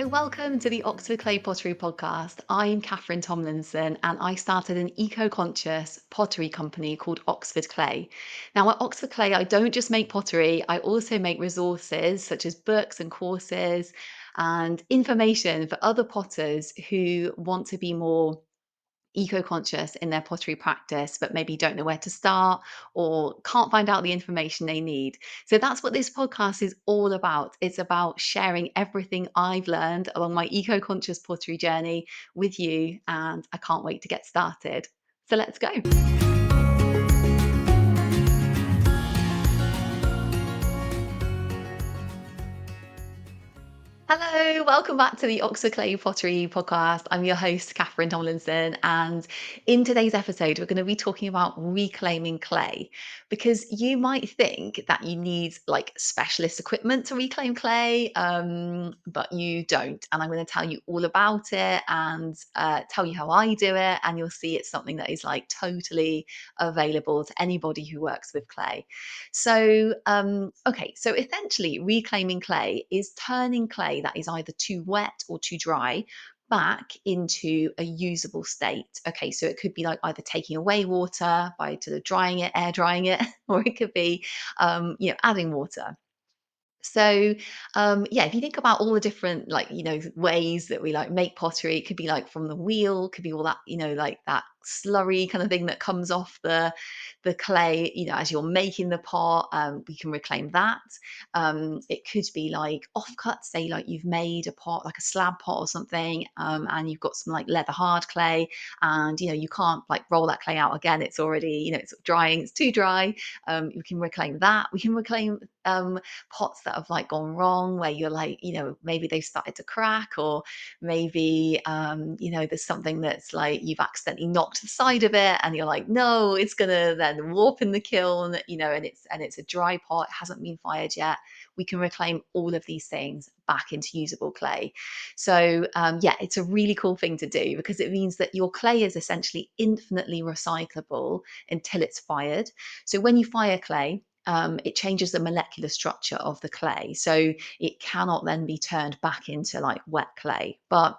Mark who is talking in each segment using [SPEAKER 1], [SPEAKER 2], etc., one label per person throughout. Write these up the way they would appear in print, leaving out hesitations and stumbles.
[SPEAKER 1] So, welcome to the Oxford Clay Pottery Podcast. I'm Catherine Tomlinson and I started an eco conscious pottery company called Oxford Clay. Now, at Oxford Clay, I don't just make pottery, I also make resources such as books and courses and information for other potters who want to be more eco-conscious in their pottery practice but maybe don't know where to start or can't find out the information they need. So that's what this podcast is all about. It's about sharing everything I've learned along my eco-conscious pottery journey with you, and I can't wait to get started. So let's go. Hello, welcome back to the Oxford Clay Pottery Podcast. I'm your host, Catherine Tomlinson, and in today's episode, we're going to be talking about reclaiming clay because you might think that you need like specialist equipment to reclaim clay, but you don't. And I'm going to tell you all about it and tell you how I do it, and you'll see it's something that is like totally available to anybody who works with clay. So essentially, reclaiming clay is turning clay that is either too wet or too dry back into a usable state. Okay, so it could be like either taking away water by sort of drying it, air drying it, or it could be, adding water. So if you think about all the different ways that we like make pottery, it could be like from the wheel, could be all that like that slurry kind of thing that comes off the clay, as you're making the pot. We can reclaim that. It could be like offcuts, say like you've made a pot, like a slab pot or something, and you've got some like leather hard clay, and you can't like roll that clay out again. It's already it's drying, it's too dry. We can reclaim that. We can reclaim pots that have like gone wrong, where you're like maybe they've started to crack, or maybe there's something that's like you've accidentally knocked the side of it and you're like, no, it's gonna then warp in the kiln, and it's a dry pot, it hasn't been fired yet. We can reclaim all of these things back into usable clay. So it's a really cool thing to do because it means that your clay is essentially infinitely recyclable until it's fired. So when you fire clay, it changes the molecular structure of the clay. So it cannot then be turned back into like wet clay. But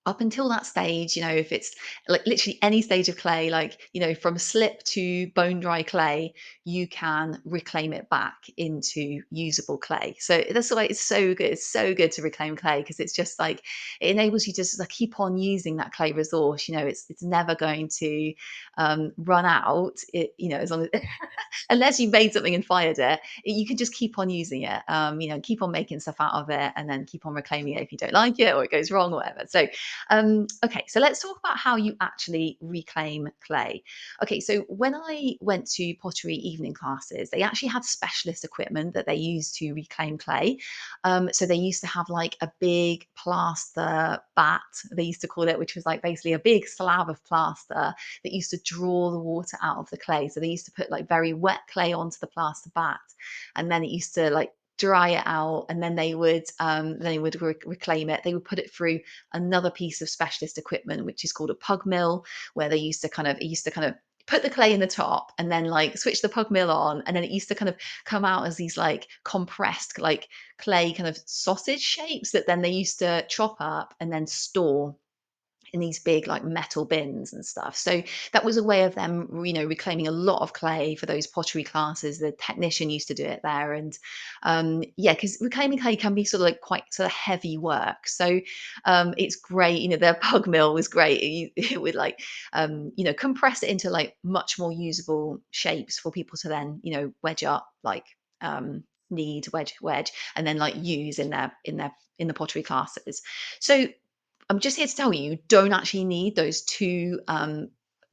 [SPEAKER 1] up until that stage, if it's like literally any stage of clay, like, from slip to bone dry clay, you can reclaim it back into usable clay. So that's why it's so good. It's so good to reclaim clay because it's just like it enables you to just like keep on using that clay resource. It's never going to run out. As long as unless you made something and fired it, you can just keep on using it. Keep on making stuff out of it, and then keep on reclaiming it if you don't like it or it goes wrong or whatever. Okay, so let's talk about how you actually reclaim clay. Okay, so when I went to pottery evening classes, they actually had specialist equipment that they used to reclaim clay. So they used to have like a big plaster bat, they used to call it, which was like basically a big slab of plaster that used to draw the water out of the clay. So they used to put like very wet clay onto the plaster bat, and then it used to like dry it out, and then they would reclaim it. They would put it through another piece of specialist equipment which is called a pug mill, where they used to kind of put the clay in the top and then like switch the pug mill on, and then it used to kind of come out as these like compressed like clay kind of sausage shapes that then they used to chop up and then store in these big like metal bins and stuff. So that was a way of them, reclaiming a lot of clay for those pottery classes. The technician used to do it there, and because reclaiming clay can be sort of like quite sort of heavy work. So it's great. Their pug mill was great. It would like compress it into like much more usable shapes for people to then wedge up like. Knead, wedge, and then like use in the pottery classes. So I'm just here to tell you, you don't actually need those two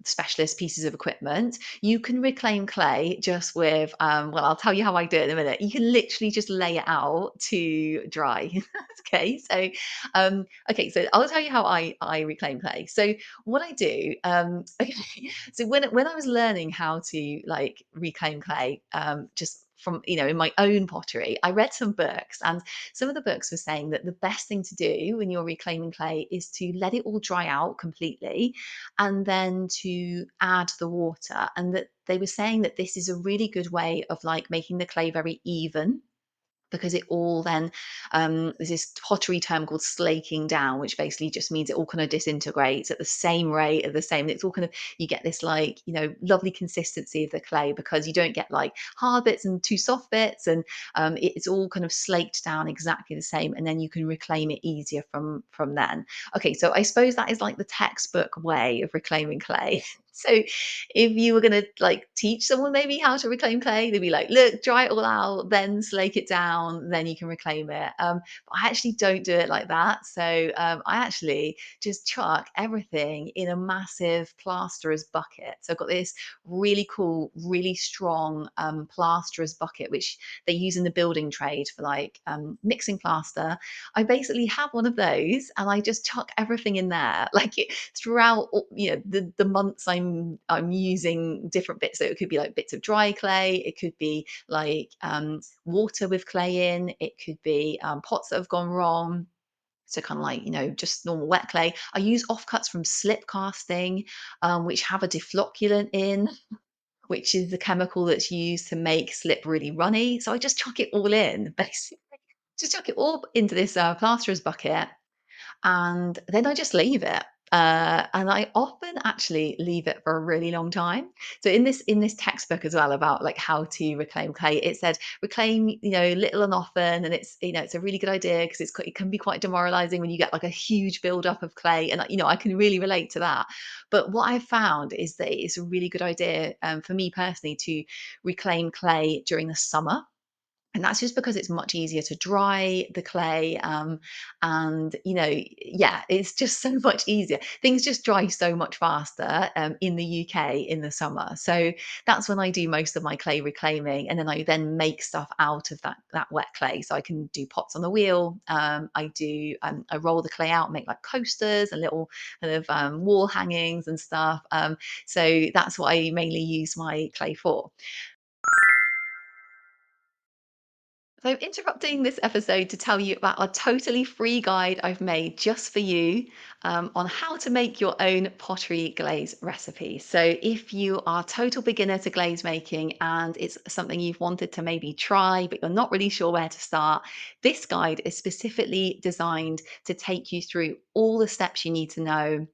[SPEAKER 1] specialist pieces of equipment. You can reclaim clay just with, I'll tell you how I do it in a minute. You can literally just lay it out to dry. Okay, so I'll tell you how I reclaim clay. So what I do, okay, so when I was learning how to like reclaim clay, just from in my own pottery, I read some books, and some of the books were saying that the best thing to do when you're reclaiming clay is to let it all dry out completely and then to add the water. And that they were saying that this is a really good way of like making the clay very even because it all then there's this pottery term called slaking down, which basically just means it all kind of disintegrates at the same rate, at the same, it's all kind of, you get this like, lovely consistency of the clay, because you don't get like hard bits and too soft bits, and it's all kind of slaked down exactly the same, and then you can reclaim it easier from then. Okay, so I suppose that is like the textbook way of reclaiming clay. So if you were going to like teach someone maybe how to reclaim clay, they'd be like, look, dry it all out, then slake it down, then you can reclaim it. But I actually don't do it like that. So I actually just chuck everything in a massive plasterer's bucket. So I've got this really cool, really strong plasterer's bucket, which they use in the building trade for like mixing plaster. I basically have one of those, and I just chuck everything in there. Like throughout, the months I'm using different bits. So it could be like bits of dry clay, it could be like water with clay in, it could be pots that have gone wrong. So kind of like, just normal wet clay. I use offcuts from slip casting, which have a deflocculant in, which is the chemical that's used to make slip really runny. So I just chuck it all in, basically. Just chuck it all into this plasterer's bucket, and then I just leave it. And I often actually leave it for a really long time. So in this textbook as well about like how to reclaim clay, it said reclaim, little and often, and it's a really good idea because it can be quite demoralizing when you get like a huge buildup of clay, and I can really relate to that. But what I've found is that it's a really good idea for me personally to reclaim clay during the summer, and that's just because it's much easier to dry the clay, and yeah, it's just so much easier. Things just dry so much faster in the UK in the summer. So that's when I do most of my clay reclaiming, and then I then make stuff out of that wet clay. So I can do pots on the wheel. I roll the clay out, make like coasters and little kind of wall hangings and stuff. So that's what I mainly use my clay for. So, I'm interrupting this episode to tell you about a totally free guide I've made just for you on how to make your own pottery glaze recipe. So, if you are a total beginner to glaze making and it's something you've wanted to maybe try, but you're not really sure where to start, this guide is specifically designed to take you through all the steps you need to know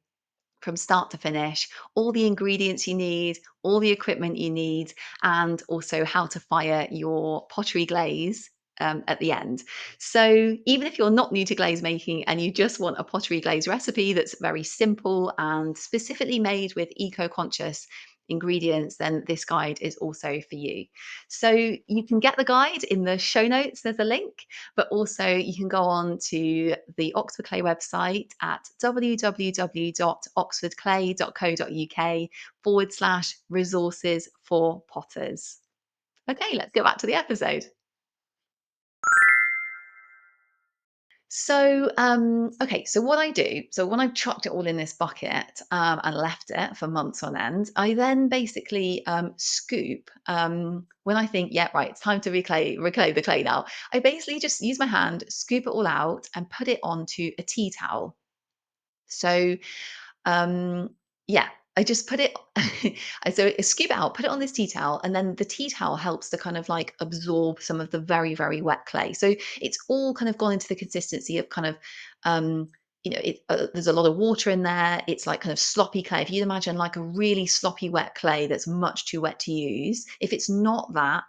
[SPEAKER 1] from start to finish, all the ingredients you need, all the equipment you need, and also how to fire your pottery glaze at the end. So, even if you're not new to glaze making and you just want a pottery glaze recipe that's very simple and specifically made with eco conscious ingredients, then this guide is also for you. So, you can get the guide in the show notes, there's a link, but also you can go on to the Oxford Clay website at www.oxfordclay.co.uk/resources for potters. Okay, let's get back to the episode. Okay, so what I do, so when I've chucked it all in this bucket and left it for months on end, I then basically scoop. When I think, yeah, right, it's time to reclaim the clay now, I basically just use my hand, scoop it all out, and put it onto a tea towel. So um, yeah, I just put it I scoop it out, put it on this tea towel, and then the tea towel helps to kind of like absorb some of the very, very wet clay. So it's all kind of gone into the consistency of kind of, um, there's a lot of water in there. It's like kind of sloppy clay. If you imagine like a really sloppy wet clay that's much too wet to use, if it's not that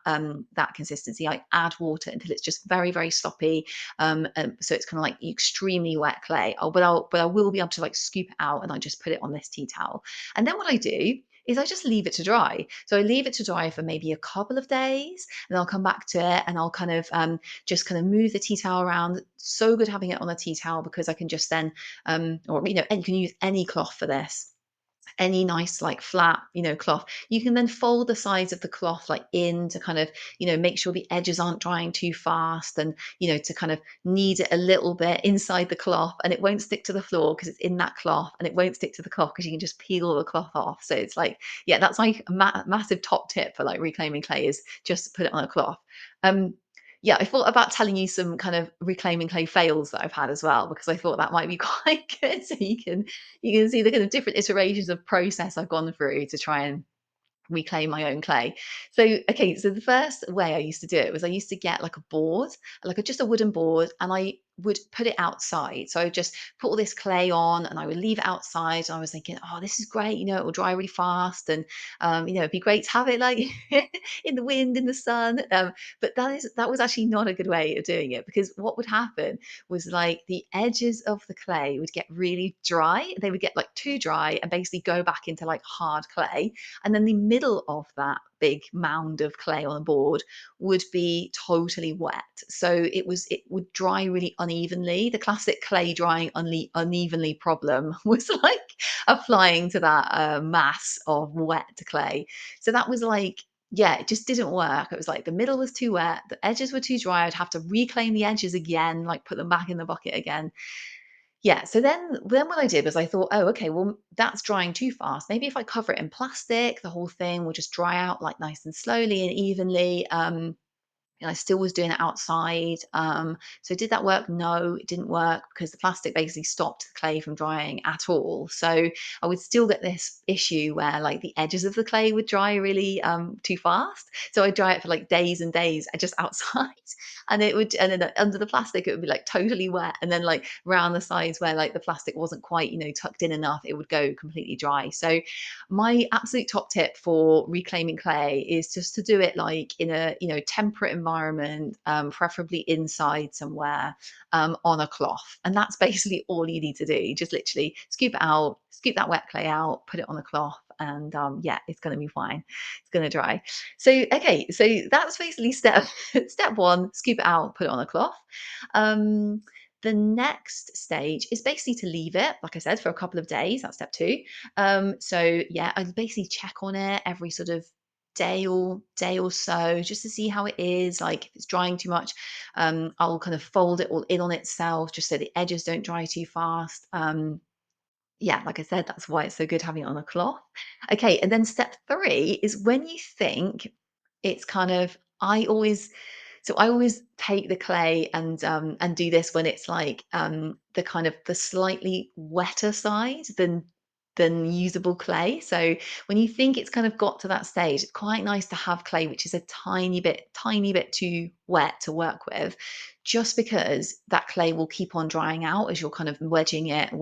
[SPEAKER 1] consistency, I add water until it's just very, very sloppy, so it's kind of like extremely wet clay. But I will be able to like scoop it out, and I just put it on this tea towel. And then what I do is I just leave it to dry. So I leave it to dry for maybe a couple of days, and I'll come back to it, and I'll kind of just kind of move the tea towel around. So good having it on a tea towel because I can just then, or and you can use any cloth for this, any nice like flat cloth. You can then fold the sides of the cloth like in to kind of make sure the edges aren't drying too fast, and to kind of knead it a little bit inside the cloth, and it won't stick to the floor because it's in that cloth, and it won't stick to the cloth because you can just peel the cloth off. So it's like, yeah, that's like a massive top tip for like reclaiming clay, is just put it on a cloth. um yeah, I thought about telling you some kind of reclaiming clay fails that I've had as well, because I thought that might be quite good, so you can see the kind of different iterations of process I've gone through to try and reclaim my own clay. So, okay, so the first way I used to do it was I used to get like a board, like just a wooden board, and I would put it outside. So I would just put all this clay on and I would leave it outside. And I was thinking, oh, this is great, it will dry really fast. And it'd be great to have it like in the wind, in the sun. But that was actually not a good way of doing it, because what would happen was like the edges of the clay would get really dry. They would get like too dry and basically go back into like hard clay, and then the middle of that big mound of clay on the board would be totally wet. So it would dry really unevenly. The classic clay drying unevenly problem was like applying to that mass of wet clay. So that was like, yeah, it just didn't work. It was like the middle was too wet, the edges were too dry. I'd have to reclaim the edges again, like put them back in the bucket again. Yeah, so then what I did was I thought, "Oh, okay, well, that's drying too fast. Maybe if I cover it in plastic, the whole thing will just dry out, like, nice and slowly and evenly." And I still was doing it outside. So did that work? No, it didn't work, because the plastic basically stopped the clay from drying at all. So I would still get this issue where like the edges of the clay would dry really too fast. So I'd dry it for like days and days just outside. And then under the plastic, it would be like totally wet. And then like around the sides where like the plastic wasn't quite, tucked in enough, it would go completely dry. So my absolute top tip for reclaiming clay is just to do it like in a temperate environment, preferably inside somewhere, on a cloth, and that's basically all you need to do. Just literally scoop it out, scoop that wet clay out, put it on a cloth, and yeah, it's going to be fine. It's going to dry. So okay, so that's basically step step one: scoop it out, put it on a cloth. um, the next stage is basically to leave it, like I said, for a couple of days. That's step two. So yeah, I basically check on it every sort of day or so, just to see how it is. Like if it's drying too much, I'll kind of fold it all in on itself, just so the edges don't dry too fast. Yeah, like I said, that's why it's so good having it on a cloth. Okay, and then step three is when you think it's kind of, I always take the clay and do this when it's like the kind of the slightly wetter side than usable clay. So when you think it's kind of got to that stage, it's quite nice to have clay which is a tiny bit too wet to work with, just because that clay will keep on drying out as you're kind of wedging it,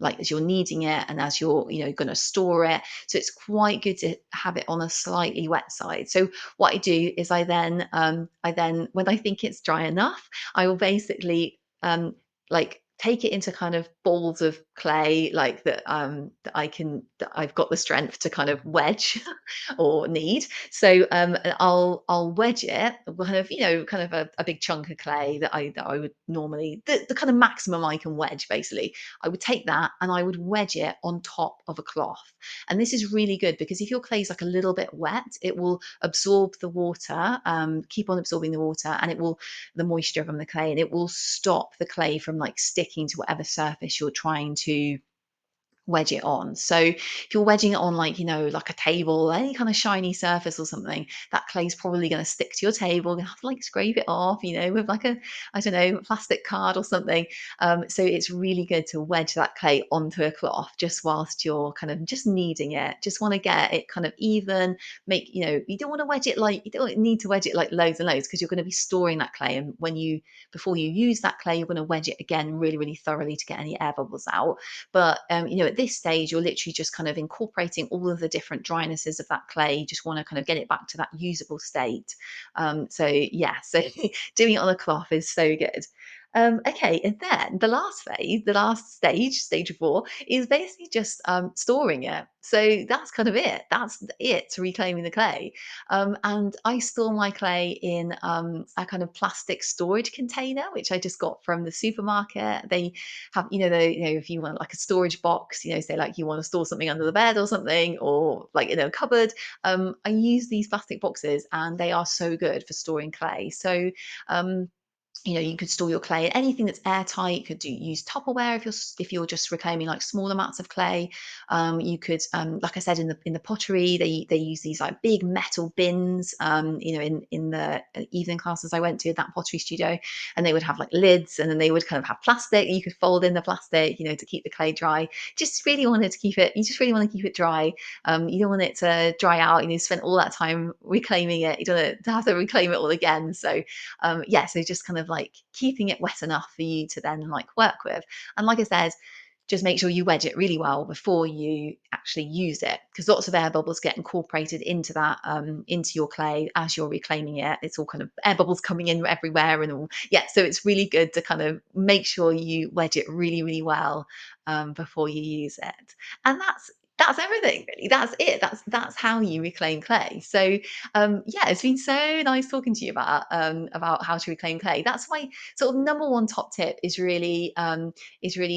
[SPEAKER 1] like as you're kneading it and as you're going to store it. So it's quite good to have it on a slightly wet side. So what I do is I then when I think it's dry enough, I will basically like take it into kind of balls of clay, like that I've got the strength to kind of wedge or knead. So I'll wedge it, kind of kind of a big chunk of clay that I would normally, the kind of maximum I can wedge basically. I would take that and I would wedge it on top of a cloth. And this is really good because if your clay is like a little bit wet, it will absorb the water, keep on absorbing the water, and the moisture from the clay, and it will stop the clay from like sticking to whatever surface you're trying to wedge it on. So if you're wedging it on like, like a table, any kind of shiny surface or something, that clay's probably going to stick to your table. You're going to have to like scrape it off, with like I don't know, plastic card or something. So it's really good to wedge that clay onto a cloth just whilst you're kind of just kneading it. Just want to get it kind of even, you don't want to wedge it like, you don't need to wedge it like loads and loads, because you're going to be storing that clay. And before you use that clay, you're going to wedge it again really, really thoroughly to get any air bubbles out. But at this stage, you're literally just kind of incorporating all of the different drynesses of that clay. You just want to kind of get it back to that usable state. So yeah, so doing it on a cloth is so good. Okay, and then the last phase, the last stage four, is basically just storing it. So that's kind of it. That's it to reclaiming the clay. And I store my clay in a kind of plastic storage container, which I just got from the supermarket. They have, if you want like a storage box, say like you want to store something under the bed or something, or like in a cupboard. I use these plastic boxes and they are so good for storing clay. So um, You could store your clay in anything that's airtight. You could use Tupperware if you're just reclaiming like small amounts of clay. You could, like I said, in the pottery, they use these like big metal bins. In the evening classes I went to at that pottery studio, and they would have like lids, and then they would kind of have plastic. You could fold in the plastic, to keep the clay dry. Just really wanted to keep it. You just really want to keep it dry. You don't want it to dry out. Spend all that time reclaiming it. You don't want to have to reclaim it all again. So yeah, so just kind of like keeping it wet enough for you to then like work with. And like I said, just make sure you wedge it really well before you actually use it, because lots of air bubbles get incorporated into that into your clay as you're reclaiming it. It's all kind of air bubbles coming in everywhere and all. Yeah, so it's really good to kind of make sure you wedge it really, really well before you use it. And that's everything really. That's it. That's how you reclaim clay. So yeah, it's been so nice talking to you about how to reclaim clay. That's my sort of number one top tip is really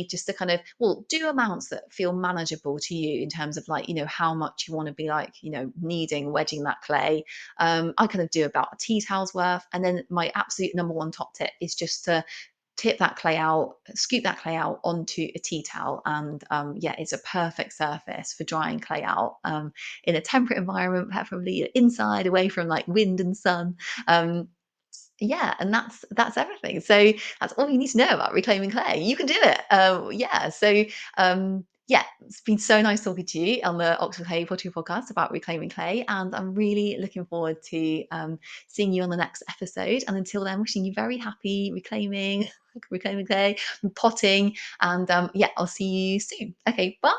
[SPEAKER 1] just to kind of, well, do amounts that feel manageable to you in terms of like how much you want to be like kneading, wedging that clay. I kind of do about a tea towel's worth, and then my absolute number one top tip is just to tip that clay out, scoop that clay out onto a tea towel, and yeah, it's a perfect surface for drying clay out in a temperate environment, preferably inside, away from like wind and sun. Um, yeah, and that's everything. So that's all you need to know about reclaiming clay. You can do it. Yeah. So yeah, it's been so nice talking to you on the Oxford Clay Pottery podcast about reclaiming clay, and I'm really looking forward to seeing you on the next episode. And until then, wishing you very happy reclaiming, reclaiming clay, and potting, and yeah, I'll see you soon. Okay, bye.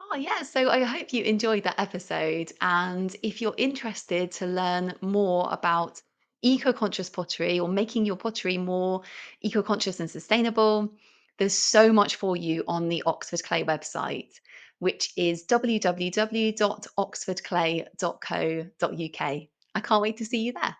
[SPEAKER 1] Oh, yeah. So I hope you enjoyed that episode. And if you're interested to learn more about eco conscious pottery or making your pottery more eco conscious and sustainable, there's so much for you on the Oxford Clay website, which is www.oxfordclay.co.uk. I can't wait to see you there.